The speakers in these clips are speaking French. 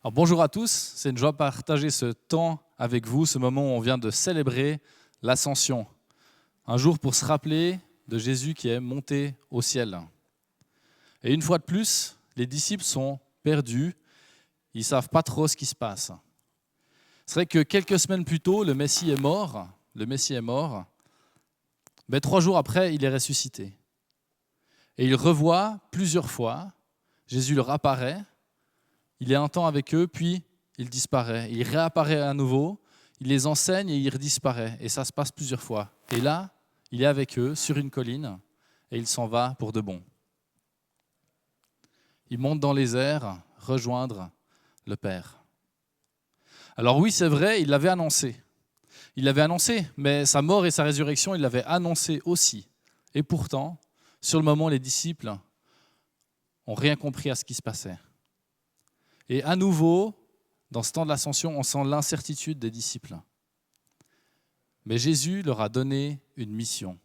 Alors, bonjour à tous, c'est une joie de partager ce temps avec vous, ce moment où on vient de célébrer l'Ascension. Un jour pour se rappeler de Jésus qui est monté au ciel. Et une fois de plus, les disciples sont perdus, ils ne savent pas trop ce qui se passe. C'est vrai que quelques semaines plus tôt, le Messie est mort, mais 3 jours après, il est ressuscité. Et ils revoient plusieurs fois, Jésus leur apparaît, il est un temps avec eux, puis il disparaît. Il réapparaît à nouveau, il les enseigne et il redisparaît. Et ça se passe plusieurs fois. Et là, il est avec eux sur une colline et il s'en va pour de bon. Il monte dans les airs, rejoindre le Père. Alors oui, c'est vrai, il l'avait annoncé. Il l'avait annoncé, mais sa mort et sa résurrection, il l'avait annoncé aussi. Et pourtant, sur le moment, les disciples n'ont rien compris à ce qui se passait. Et à nouveau, dans ce temps de l'ascension, on sent l'incertitude des disciples. Mais Jésus leur a donné une mission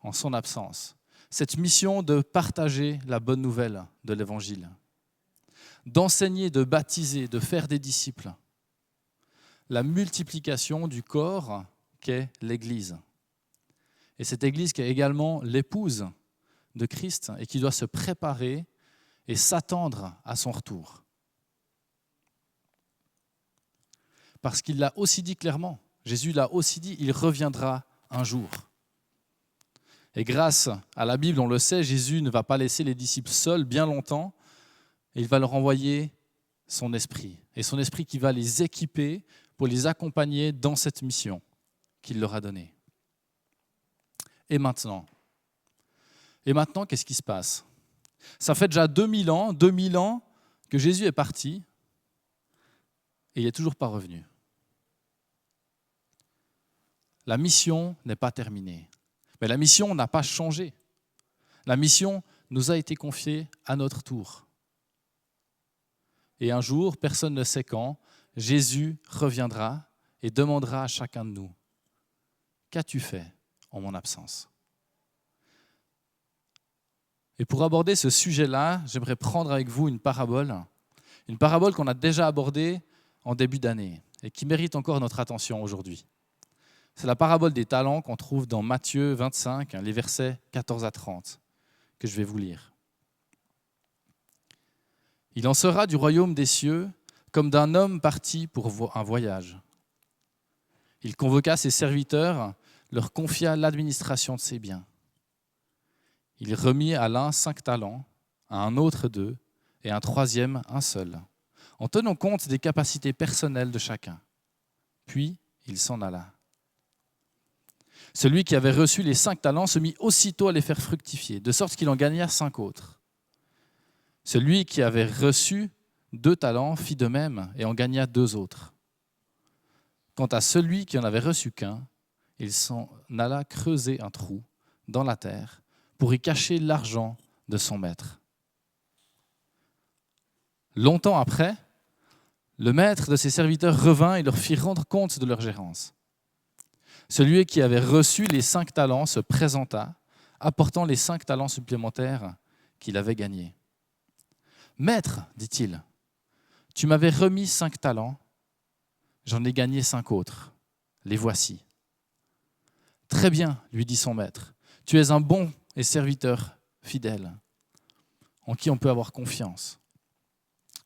en son absence. Cette mission de partager la bonne nouvelle de l'Évangile, d'enseigner, de baptiser, de faire des disciples. La multiplication du corps qu'est l'Église. Et cette Église qui est également l'épouse de Christ et qui doit se préparer et s'attendre à son retour. Parce qu'il l'a aussi dit clairement, Jésus l'a aussi dit, il reviendra un jour. Et grâce à la Bible, on le sait, Jésus ne va pas laisser les disciples seuls bien longtemps, et il va leur envoyer son esprit. Et son esprit qui va les équiper pour les accompagner dans cette mission qu'il leur a donnée. Et maintenant, qu'est-ce qui se passe ? Ça fait déjà 2000 ans que Jésus est parti et il n'est toujours pas revenu. La mission n'est pas terminée. Mais la mission n'a pas changé. La mission nous a été confiée à notre tour. Et un jour, personne ne sait quand, Jésus reviendra et demandera à chacun de nous, « Qu'as-tu fait en mon absence ?» Et pour aborder ce sujet-là, j'aimerais prendre avec vous une parabole qu'on a déjà abordée en début d'année et qui mérite encore notre attention aujourd'hui. C'est la parabole des talents qu'on trouve dans Matthieu 25, les versets 14 à 30, que je vais vous lire. « Il en sera du royaume des cieux comme d'un homme parti pour un voyage. Il convoqua ses serviteurs, leur confia l'administration de ses biens. Il remit à l'un 5 talents, à un autre 2 et à un troisième 1 seul, en tenant compte des capacités personnelles de chacun. Puis il s'en alla. Celui qui avait reçu les 5 talents se mit aussitôt à les faire fructifier, de sorte qu'il en gagna 5 autres. Celui qui avait reçu 2 talents fit de même et en gagna 2 autres. Quant à celui qui en avait reçu qu'un, il s'en alla creuser un trou dans la terre pour y cacher l'argent de son maître. Longtemps après, le maître de ses serviteurs revint et leur fit rendre compte de leur gérance. Celui qui avait reçu les 5 talents se présenta, apportant les 5 talents supplémentaires qu'il avait gagnés. « Maître, dit-il, tu m'avais remis 5 talents, j'en ai gagné 5 autres, les voici. » « Très bien, lui dit son maître, tu es un bon et serviteur fidèle, en qui on peut avoir confiance.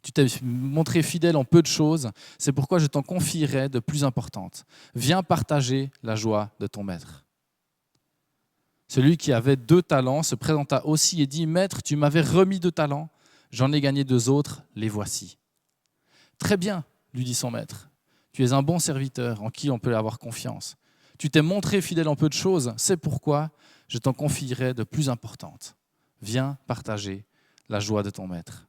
Tu t'es montré fidèle en peu de choses, c'est pourquoi je t'en confierai de plus importantes. Viens partager la joie de ton maître. » Celui qui avait 2 talents se présenta aussi et dit « Maître, tu m'avais remis 2 talents, j'en ai gagné 2 autres, les voici. » « Très bien, lui dit son maître, tu es un bon serviteur en qui on peut avoir confiance. Tu t'es montré fidèle en peu de choses, c'est pourquoi je t'en confierai de plus importantes. Viens partager la joie de ton maître. »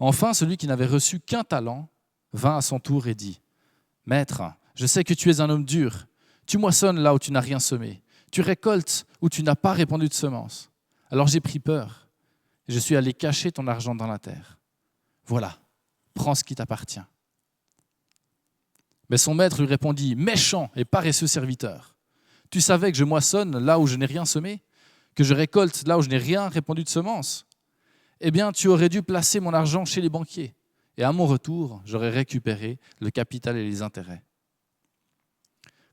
Enfin, celui qui n'avait reçu qu'un talent vint à son tour et dit « Maître, je sais que tu es un homme dur. Tu moissonnes là où tu n'as rien semé. Tu récoltes où tu n'as pas répandu de semences. Alors j'ai pris peur et je suis allé cacher ton argent dans la terre. Voilà, prends ce qui t'appartient. » Mais son maître lui répondit « Méchant et paresseux serviteur, tu savais que je moissonne là où je n'ai rien semé, que je récolte là où je n'ai rien répandu de semences. eh bien, tu aurais dû placer mon argent chez les banquiers. Et à mon retour, j'aurais récupéré le capital et les intérêts.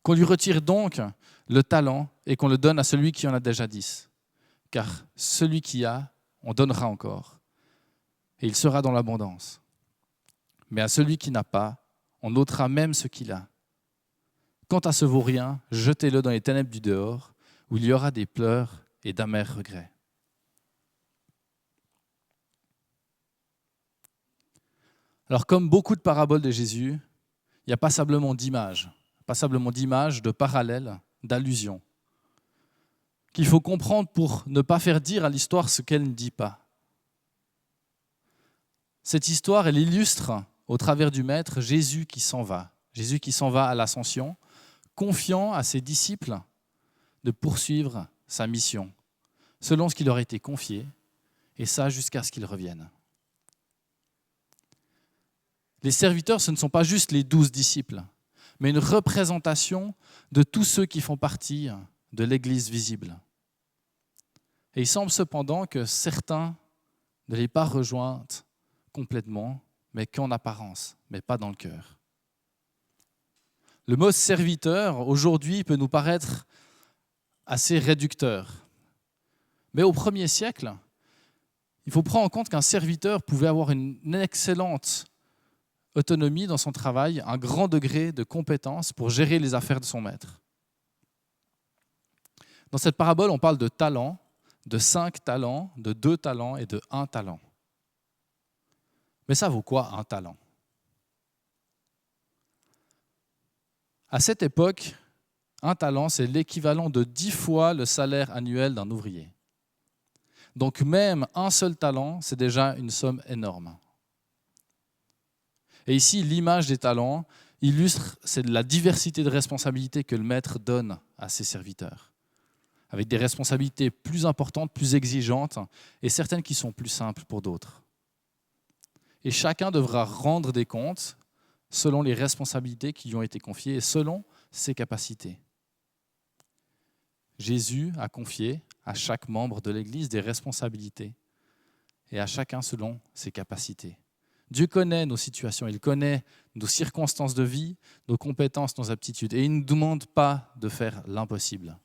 Qu'on lui retire donc le talent et qu'on le donne à celui qui en a déjà 10. Car celui qui a, on donnera encore. Et il sera dans l'abondance. Mais à celui qui n'a pas, on ôtera même ce qu'il a. Quant à ce vaurien, jetez-le dans les ténèbres du dehors, où il y aura des pleurs et d'amers regrets. Alors, comme beaucoup de paraboles de Jésus, il y a passablement d'images, de parallèles, d'allusions, qu'il faut comprendre pour ne pas faire dire à l'histoire ce qu'elle ne dit pas. Cette histoire, elle illustre, au travers du Maître, Jésus qui s'en va à l'ascension, confiant à ses disciples de poursuivre sa mission, selon ce qui leur a été confié, et ça jusqu'à ce qu'ils reviennent. Les serviteurs, ce ne sont pas juste les 12 disciples, mais une représentation de tous ceux qui font partie de l'Église visible. Et il semble cependant que certains ne l'aient pas rejointe complètement, mais qu'en apparence, mais pas dans le cœur. Le mot serviteur, aujourd'hui, peut nous paraître assez réducteur. Mais au 1er siècle, il faut prendre en compte qu'un serviteur pouvait avoir une excellente autonomie dans son travail, un grand degré de compétence pour gérer les affaires de son maître. Dans cette parabole, on parle de talents, de 5 talents, de 2 talents et de 1 talent. Mais ça vaut quoi un talent ? À cette époque, un talent, c'est l'équivalent de 10 fois le salaire annuel d'un ouvrier. Donc même un seul talent, c'est déjà une somme énorme. Et ici, l'image des talents illustre c'est la diversité de responsabilités que le maître donne à ses serviteurs, avec des responsabilités plus importantes, plus exigeantes, et certaines qui sont plus simples pour d'autres. Et chacun devra rendre des comptes selon les responsabilités qui lui ont été confiées et selon ses capacités. Jésus a confié à chaque membre de l'Église des responsabilités, et à chacun selon ses capacités. Dieu connaît nos situations, il connaît nos circonstances de vie, nos compétences, nos aptitudes, et il ne nous demande pas de faire l'impossible.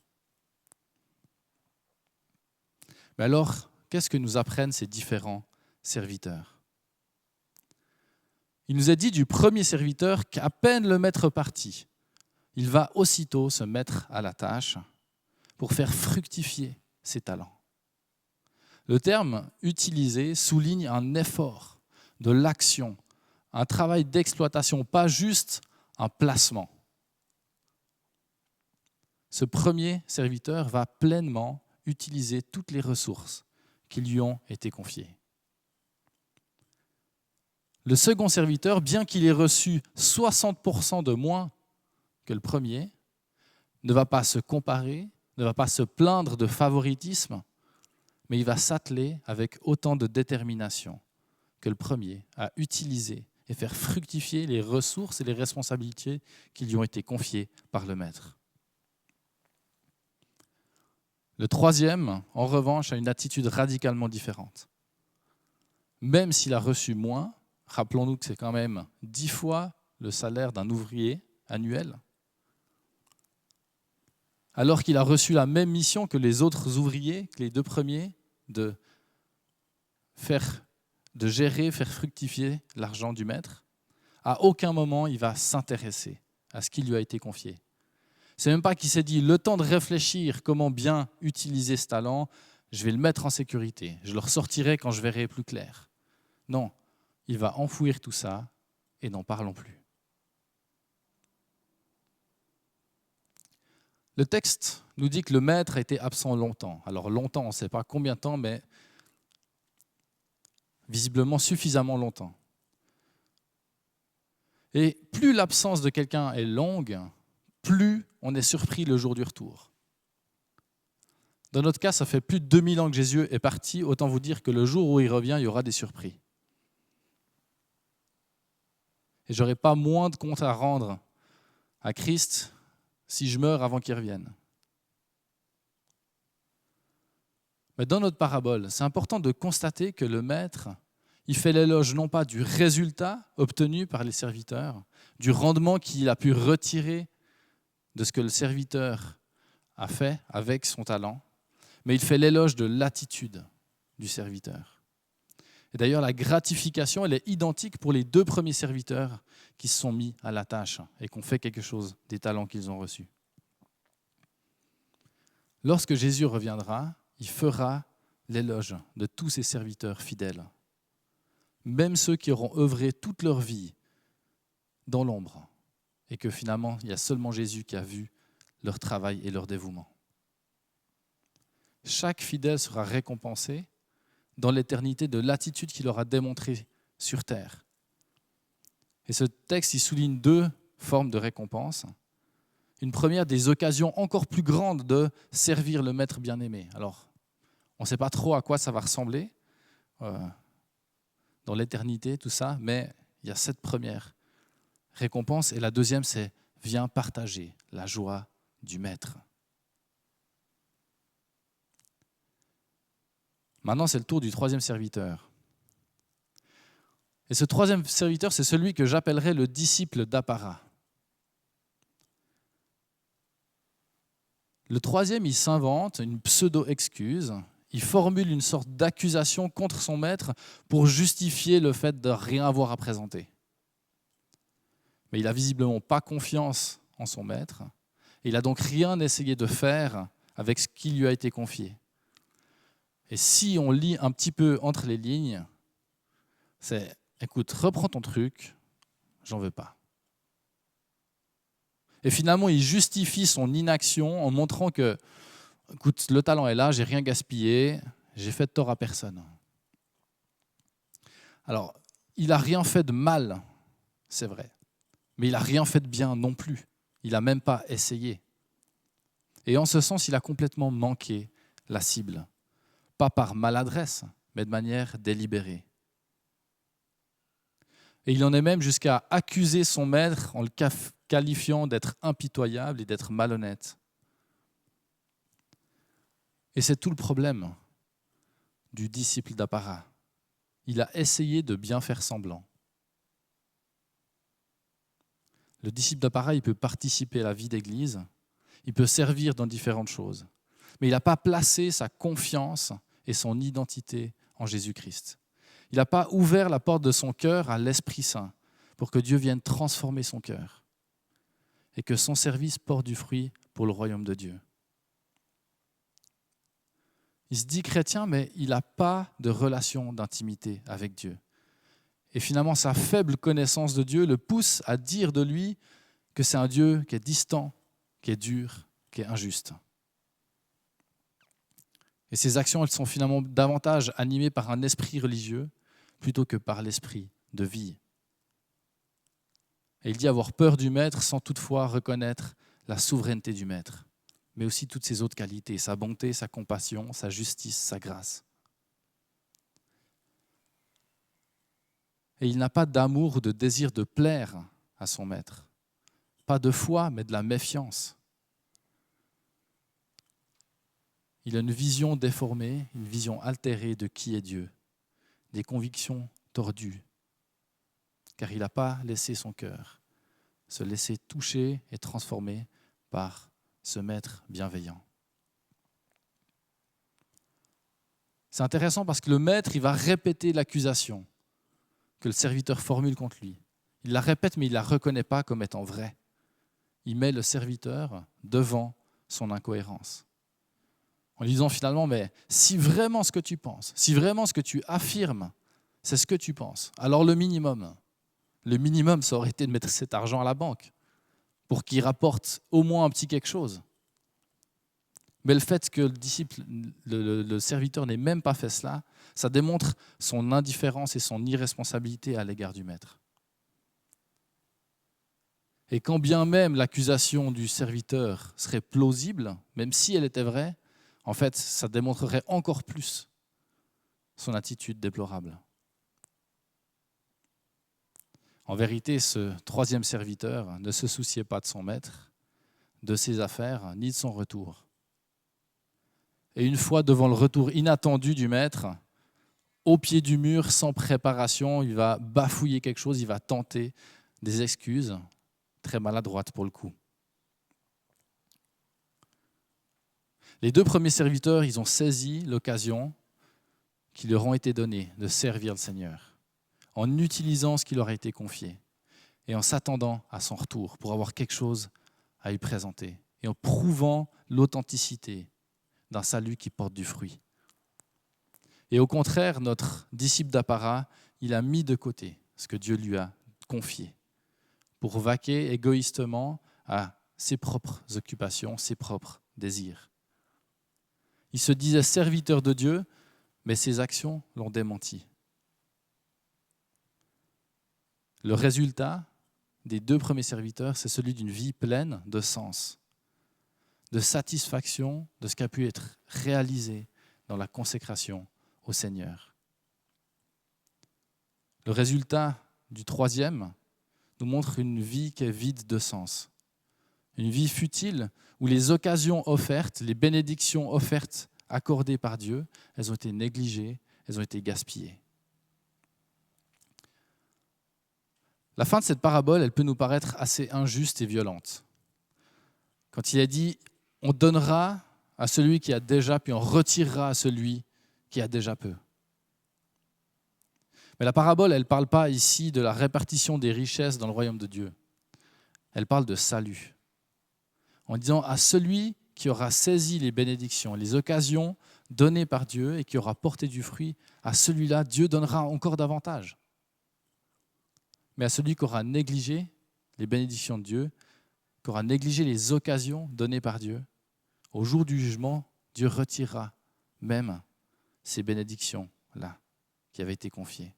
Mais alors, qu'est-ce que nous apprennent ces différents serviteurs ? Il nous est dit du premier serviteur qu'à peine le maître parti, il va aussitôt se mettre à la tâche pour faire fructifier ses talents. Le terme utilisé souligne un effort, de l'action, un travail d'exploitation, pas juste un placement. Ce premier serviteur va pleinement utiliser toutes les ressources qui lui ont été confiées. Le second serviteur, bien qu'il ait reçu 60% de moins que le premier, ne va pas se comparer, ne va pas se plaindre de favoritisme, mais il va s'atteler avec autant de détermination que le premier à utiliser et faire fructifier les ressources et les responsabilités qui lui ont été confiées par le maître. Le troisième, en revanche, a une attitude radicalement différente. Même s'il a reçu moins, rappelons-nous que c'est quand même 10 fois le salaire d'un ouvrier annuel, alors qu'il a reçu la même mission que les autres ouvriers, que les 2 premiers, de gérer, faire fructifier l'argent du maître, à aucun moment il va s'intéresser à ce qui lui a été confié. C'est même pas qu'il s'est dit le temps de réfléchir comment bien utiliser ce talent, je vais le mettre en sécurité, je le ressortirai quand je verrai plus clair. Non, il va enfouir tout ça et n'en parlons plus. Le texte nous dit que le maître a été absent longtemps. Alors longtemps, on ne sait pas combien de temps, mais visiblement suffisamment longtemps. Et plus l'absence de quelqu'un est longue, plus on est surpris le jour du retour. Dans notre cas, ça fait plus de 2000 ans que Jésus est parti, autant vous dire que le jour où il revient, il y aura des surprises. Et je n'aurai pas moins de compte à rendre à Christ si je meurs avant qu'il revienne. Mais dans notre parabole, c'est important de constater que le maître, il fait l'éloge non pas du résultat obtenu par les serviteurs, du rendement qu'il a pu retirer de ce que le serviteur a fait avec son talent, mais il fait l'éloge de l'attitude du serviteur. Et d'ailleurs, la gratification, elle est identique pour les 2 premiers serviteurs qui se sont mis à la tâche et qui ont fait quelque chose des talents qu'ils ont reçus. Lorsque Jésus reviendra, il fera l'éloge de tous ses serviteurs fidèles, même ceux qui auront œuvré toute leur vie dans l'ombre et que finalement, il y a seulement Jésus qui a vu leur travail et leur dévouement. Chaque fidèle sera récompensé dans l'éternité de l'attitude qu'il aura démontrée sur terre. Et ce texte, il souligne 2 formes de récompense. Une première, des occasions encore plus grandes de servir le maître bien-aimé. Alors, on ne sait pas trop à quoi ça va ressembler dans l'éternité, tout ça, mais il y a cette première récompense. Et la deuxième, c'est « viens partager la joie du maître ». Maintenant, c'est le tour du 3e serviteur. Et ce 3e serviteur, c'est celui que j'appellerais le disciple d'apparat. Le 3e, il s'invente une pseudo-excuse. Il formule une sorte d'accusation contre son maître pour justifier le fait de rien avoir à présenter. Mais il n'a visiblement pas confiance en son maître. Il n'a donc rien essayé de faire avec ce qui lui a été confié. Et si on lit un petit peu entre les lignes, c'est « écoute, reprends ton truc, j'en veux pas ». Et finalement, il justifie son inaction en montrant que « écoute, le talent est là, j'ai rien gaspillé, j'ai fait de tort à personne ». Alors, il n'a rien fait de mal, c'est vrai, mais il n'a rien fait de bien non plus. Il n'a même pas essayé. Et en ce sens, il a complètement manqué la cible. Pas par maladresse, mais de manière délibérée. Et il en est même jusqu'à accuser son maître en le qualifiant d'être impitoyable et d'être malhonnête. Et c'est tout le problème du disciple d'apparat. Il a essayé de bien faire semblant. Le disciple d'apparat, il peut participer à la vie d'église, il peut servir dans différentes choses, mais il n'a pas placé sa confiance et son identité en Jésus-Christ. Il n'a pas ouvert la porte de son cœur à l'Esprit Saint pour que Dieu vienne transformer son cœur et que son service porte du fruit pour le royaume de Dieu. Il se dit chrétien, mais il n'a pas de relation d'intimité avec Dieu. Et finalement, sa faible connaissance de Dieu le pousse à dire de lui que c'est un Dieu qui est distant, qui est dur, qui est injuste. Et ses actions, elles sont finalement davantage animées par un esprit religieux plutôt que par l'esprit de vie. Et il dit avoir peur du maître sans toutefois reconnaître la souveraineté du maître, mais aussi toutes ses autres qualités, sa bonté, sa compassion, sa justice, sa grâce. Et il n'a pas d'amour ou de désir de plaire à son maître. Pas de foi, mais de la méfiance. Il a une vision déformée, une vision altérée de qui est Dieu, des convictions tordues, car il n'a pas laissé son cœur se laisser toucher et transformer par ce maître bienveillant. C'est intéressant parce que le maître, il va répéter l'accusation que le serviteur formule contre lui. Il la répète, mais il ne la reconnaît pas comme étant vraie. Il met le serviteur devant son incohérence. En lui disant finalement, mais si vraiment ce que tu penses, si vraiment ce que tu affirmes, c'est ce que tu penses, alors le minimum, ça aurait été de mettre cet argent à la banque pour qu'il rapporte au moins un petit quelque chose. Mais le fait que le disciple, le serviteur n'ait même pas fait cela, ça démontre son indifférence et son irresponsabilité à l'égard du maître. Et quand bien même l'accusation du serviteur serait plausible, même si elle était vraie, en fait, ça démontrerait encore plus son attitude déplorable. En vérité, ce 3e serviteur ne se souciait pas de son maître, de ses affaires, ni de son retour. Et une fois devant le retour inattendu du maître, au pied du mur, sans préparation, il va bafouiller quelque chose, il va tenter des excuses, très maladroites pour le coup. Les 2 premiers serviteurs, ils ont saisi l'occasion qui leur ont été donnée de servir le Seigneur, en utilisant ce qui leur a été confié et en s'attendant à son retour pour avoir quelque chose à lui présenter et en prouvant l'authenticité d'un salut qui porte du fruit. Et au contraire, notre disciple d'apparat, il a mis de côté ce que Dieu lui a confié pour vaquer égoïstement à ses propres occupations, ses propres désirs. Il se disait serviteur de Dieu, mais ses actions l'ont démenti. Le résultat des 2 premiers serviteurs, c'est celui d'une vie pleine de sens, de satisfaction de ce qui a pu être réalisé dans la consécration au Seigneur. Le résultat du 3e nous montre une vie qui est vide de sens, une vie futile où les occasions offertes, les bénédictions offertes, accordées par Dieu, elles ont été négligées, elles ont été gaspillées. La fin de cette parabole, elle peut nous paraître assez injuste et violente. Quand il est dit « on donnera à celui qui a déjà, puis on retirera à celui qui a déjà peu ». Mais la parabole, elle ne parle pas ici de la répartition des richesses dans le royaume de Dieu. Elle parle de salut. En disant à celui qui aura saisi les bénédictions, les occasions données par Dieu et qui aura porté du fruit, à celui-là, Dieu donnera encore davantage. Mais à celui qui aura négligé les bénédictions de Dieu, qui aura négligé les occasions données par Dieu, au jour du jugement, Dieu retirera même ces bénédictions-là qui avaient été confiées.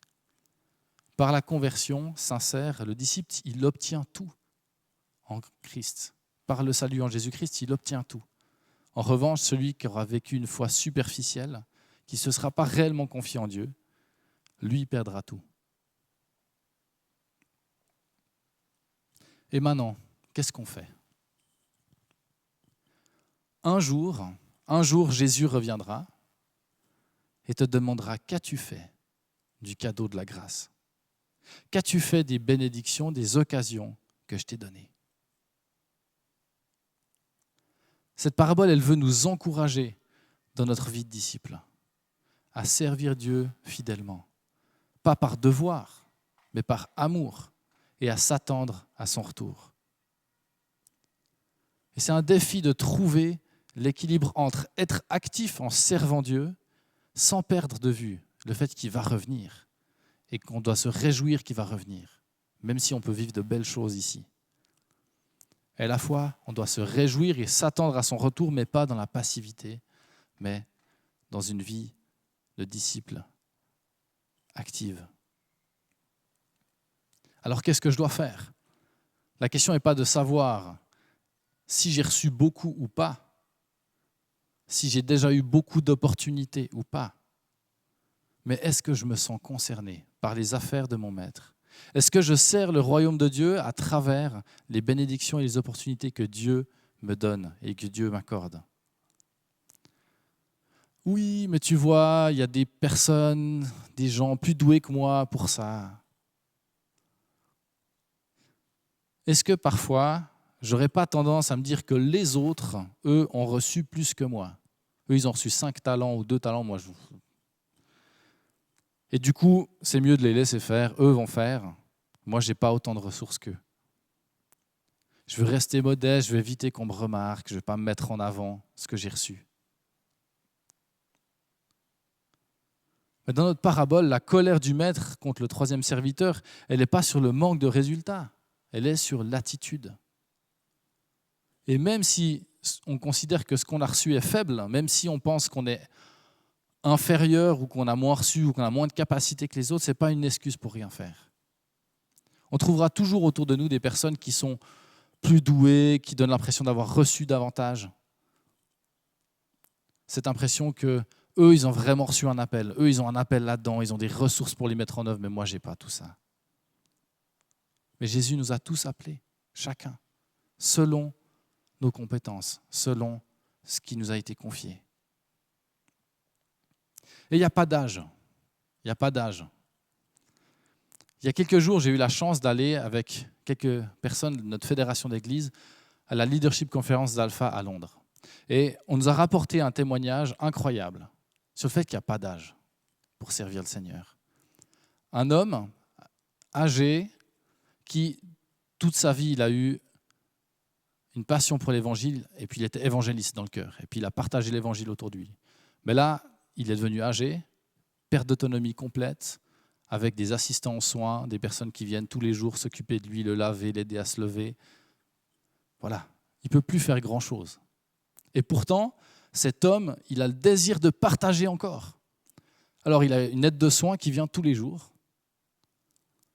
Par la conversion sincère, le disciple, il obtient tout en Christ. Par le salut en Jésus-Christ, il obtient tout. En revanche, celui qui aura vécu une foi superficielle, qui ne se sera pas réellement confié en Dieu, lui perdra tout. Et maintenant, qu'est-ce qu'on fait ? Un jour, Jésus reviendra et te demandera « Qu'as-tu fait du cadeau de la grâce ? Qu'as-tu fait des bénédictions, des occasions que je t'ai données ?» Cette parabole, elle veut nous encourager dans notre vie de disciple à servir Dieu fidèlement, pas par devoir, mais par amour, et à s'attendre à son retour. Et c'est un défi de trouver l'équilibre entre être actif en servant Dieu sans perdre de vue le fait qu'il va revenir et qu'on doit se réjouir qu'il va revenir, même si on peut vivre de belles choses ici. Et à la fois, on doit se réjouir et s'attendre à son retour, mais pas dans la passivité, mais dans une vie de disciple active. Alors qu'est-ce que je dois faire ? La question n'est pas de savoir si j'ai reçu beaucoup ou pas, si j'ai déjà eu beaucoup d'opportunités ou pas, mais est-ce que je me sens concerné par les affaires de mon maître ? Est-ce que je sers le royaume de Dieu à travers les bénédictions et les opportunités que Dieu me donne et que Dieu m'accorde ? Oui, mais tu vois, il y a des personnes, des gens plus doués que moi pour ça. Est-ce que parfois, j'aurais pas tendance à me dire que les autres, eux, ont reçu plus que moi ? Eux, ils ont reçu 5 talents ou 2 talents, moi, Et du coup, c'est mieux de les laisser faire. Eux vont faire. Moi, je n'ai pas autant de ressources qu'eux. Je veux rester modeste, je veux éviter qu'on me remarque, je ne veux pas me mettre en avant ce que j'ai reçu. Mais dans notre parabole, la colère du maître contre le 3e serviteur, elle n'est pas sur le manque de résultats, elle est sur l'attitude. Et même si on considère que ce qu'on a reçu est faible, même si on pense qu'on est inférieur ou qu'on a moins reçu ou qu'on a moins de capacité que les autres, ce n'est pas une excuse pour rien faire. On trouvera toujours autour de nous des personnes qui sont plus douées, qui donnent l'impression d'avoir reçu davantage. Cette impression que eux, ils ont vraiment reçu un appel. Eux, ils ont un appel là-dedans, ils ont des ressources pour les mettre en œuvre, mais moi, je n'ai pas tout ça. Mais Jésus nous a tous appelés, chacun, selon nos compétences, selon ce qui nous a été confié. Et il n'y a pas d'âge. Il n'y a pas d'âge. Il y a quelques jours, j'ai eu la chance d'aller avec quelques personnes de notre fédération d'église à la Leadership Conference d'Alpha à Londres. Et on nous a rapporté un témoignage incroyable sur le fait qu'il n'y a pas d'âge pour servir le Seigneur. Un homme âgé qui, toute sa vie, il a eu une passion pour l'évangile et puis il était évangéliste dans le cœur. Et puis il a partagé l'évangile autour de lui. Mais là, il est devenu âgé, perte d'autonomie complète, avec des assistants aux soins, des personnes qui viennent tous les jours s'occuper de lui, le laver, l'aider à se lever. Voilà, il ne peut plus faire grand-chose. Et pourtant, cet homme, il a le désir de partager encore. Alors il a une aide de soins qui vient tous les jours,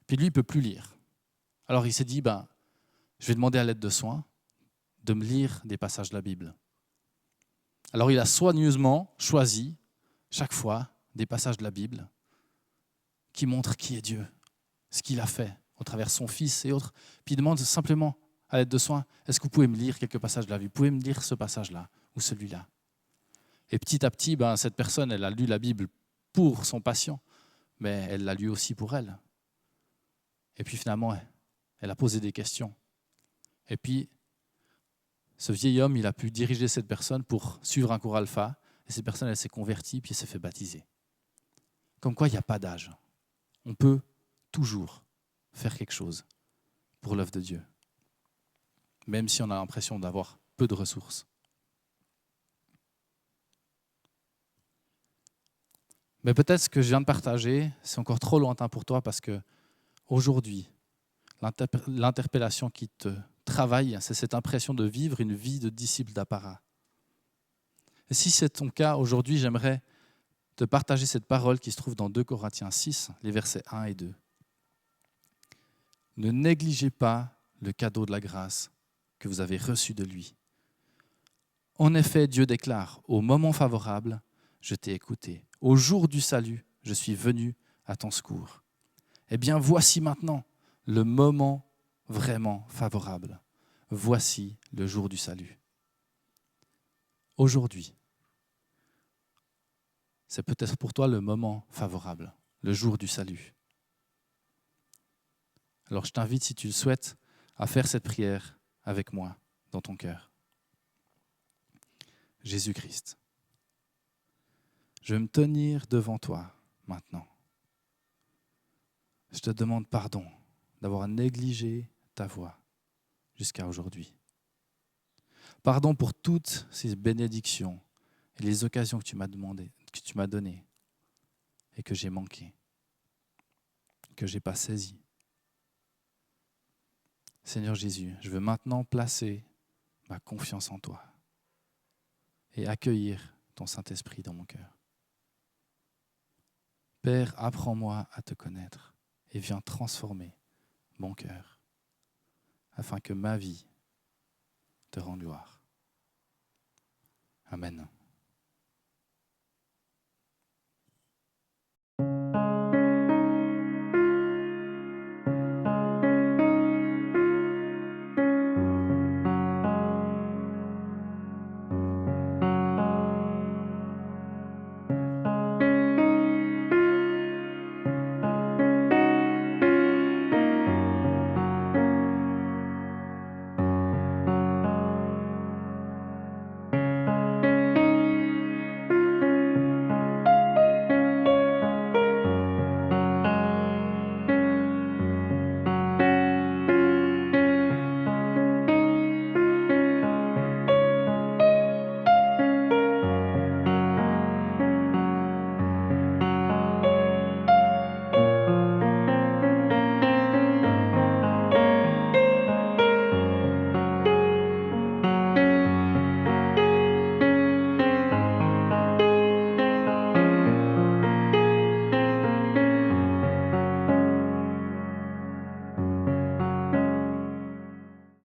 puis lui, il ne peut plus lire. Alors il s'est dit, je vais demander à l'aide de soins de me lire des passages de la Bible. Alors il a soigneusement choisi, chaque fois, des passages de la Bible qui montrent qui est Dieu, ce qu'il a fait au travers de son Fils et autres. Puis il demande simplement à l'aide de soins, est-ce que vous pouvez me lire quelques passages de la Bible? Vous pouvez me lire ce passage-là ou celui-là? Et petit à petit, cette personne, elle a lu la Bible pour son patient, mais elle l'a lu aussi pour elle. Et puis finalement, elle a posé des questions. Et puis, ce vieil homme, il a pu diriger cette personne pour suivre un cours alpha. Et cette personne, elle s'est convertie, puis elle s'est fait baptiser. Comme quoi, il n'y a pas d'âge. On peut toujours faire quelque chose pour l'œuvre de Dieu, même si on a l'impression d'avoir peu de ressources. Mais peut-être ce que je viens de partager, c'est encore trop lointain pour toi parce que aujourd'hui, l'interpellation qui te travaille, c'est cette impression de vivre une vie de disciple d'apparat. Et si c'est ton cas, aujourd'hui, j'aimerais te partager cette parole qui se trouve dans 2 Corinthiens 6, les versets 1 et 2. Ne négligez pas le cadeau de la grâce que vous avez reçu de lui. En effet, Dieu déclare, au moment favorable, je t'ai écouté. Au jour du salut, je suis venu à ton secours. Eh bien, voici maintenant le moment vraiment favorable. Voici le jour du salut. Aujourd'hui, c'est peut-être pour toi le moment favorable, le jour du salut. Alors je t'invite, si tu le souhaites, à faire cette prière avec moi dans ton cœur. Jésus-Christ, je vais me tenir devant toi maintenant. Je te demande pardon d'avoir négligé ta voix jusqu'à aujourd'hui. Pardon pour toutes ces bénédictions et les occasions que tu m'as données et que j'ai manquées, que je n'ai pas saisies. Seigneur Jésus, je veux maintenant placer ma confiance en toi et accueillir ton Saint-Esprit dans mon cœur. Père, apprends-moi à te connaître et viens transformer mon cœur afin que ma vie te rende gloire. Amen.